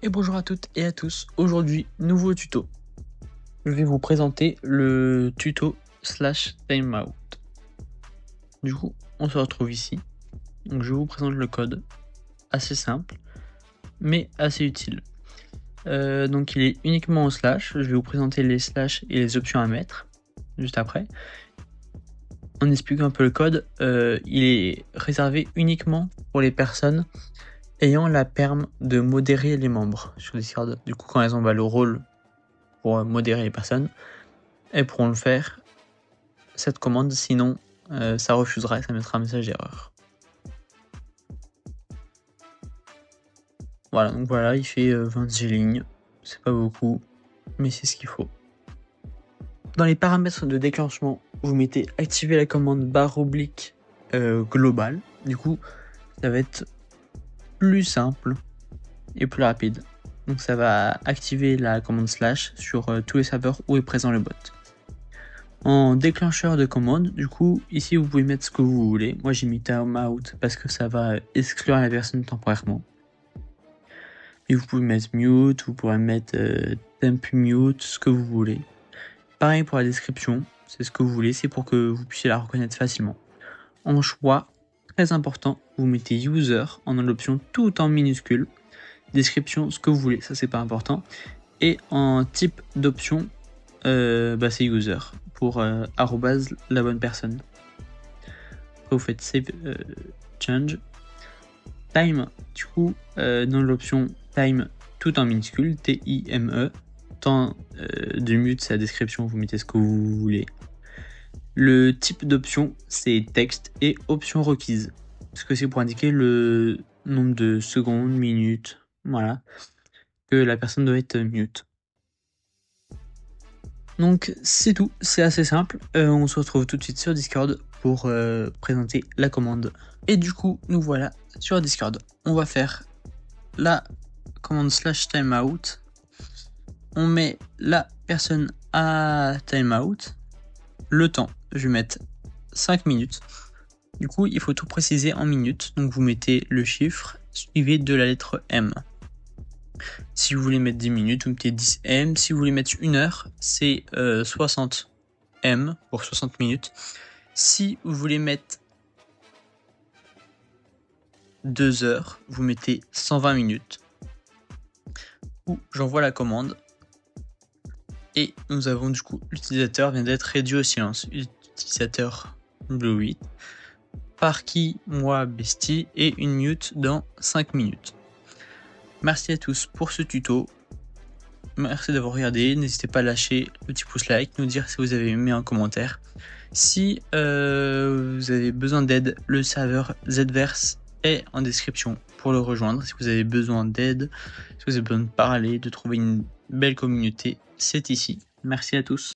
Et bonjour à toutes et à tous, aujourd'hui nouveau tuto. Je vais vous présenter le tuto /timeout. Du coup on se retrouve ici, donc je vous présente le code, assez simple mais assez utile. Donc il est uniquement au slash, je vais vous présenter les slash et les options à mettre juste après. En expliquant un peu le code, il est réservé uniquement pour les personnes ayant la perm de modérer les membres sur Discord. Du coup quand elles ont le rôle pour modérer les personnes, elles pourront le faire, cette commande, sinon ça refusera et ça mettra un message d'erreur. Voilà, donc voilà, il fait 26 lignes, c'est pas beaucoup, mais c'est ce qu'il faut. Dans les paramètres de déclenchement, vous mettez activer la commande // globale. Du coup, ça va être plus simple et plus rapide. Donc ça va activer la commande slash sur tous les serveurs où est présent le bot. En déclencheur de commande, du coup, ici vous pouvez mettre ce que vous voulez. Moi j'ai mis timeout parce que ça va exclure la personne temporairement. Et vous pouvez mettre mute, vous pourrez mettre temp mute, ce que vous voulez. Pareil pour la description, c'est ce que vous voulez, c'est pour que vous puissiez la reconnaître facilement. En choix, très important, vous mettez user en l'option tout en minuscule. Description, ce que vous voulez, ça c'est pas important. Et en type d'option, c'est user pour arrobase la bonne personne. Après vous faites save change. Time, du coup, dans l'option time tout en minuscule, T-I-M-E. Temps de mute, c'est la description, vous mettez ce que vous voulez. Le type d'option, c'est texte et option requise. Parce que c'est pour indiquer le nombre de secondes, minutes, voilà, que la personne doit être mute. Donc c'est tout, c'est assez simple. On se retrouve tout de suite sur Discord pour présenter la commande. Et du coup, nous voilà sur Discord. On va faire la commande /timeout. On met la personne à timeout. Le temps, je vais mettre 5 minutes. Du coup, il faut tout préciser en minutes. Donc vous mettez le chiffre suivi de la lettre M. Si vous voulez mettre 10 minutes, vous mettez 10 M. Si vous voulez mettre 1 heure, c'est 60 M pour 60 minutes. Si vous voulez mettre 2 heures, vous mettez 120 minutes. Ou j'envoie la commande. Et nous avons du coup, l'utilisateur vient d'être réduit au silence. Utilisateur Blue8. Par qui, moi, Bestie, et une mute dans 5 minutes. Merci à tous pour ce tuto. Merci d'avoir regardé. N'hésitez pas à lâcher le petit pouce like, nous dire si vous avez aimé en commentaire. Si vous avez besoin d'aide, le serveur Zverse est en description pour le rejoindre. Si vous avez besoin d'aide, si vous avez besoin de parler, de trouver une belle communauté, c'est ici. Merci à tous.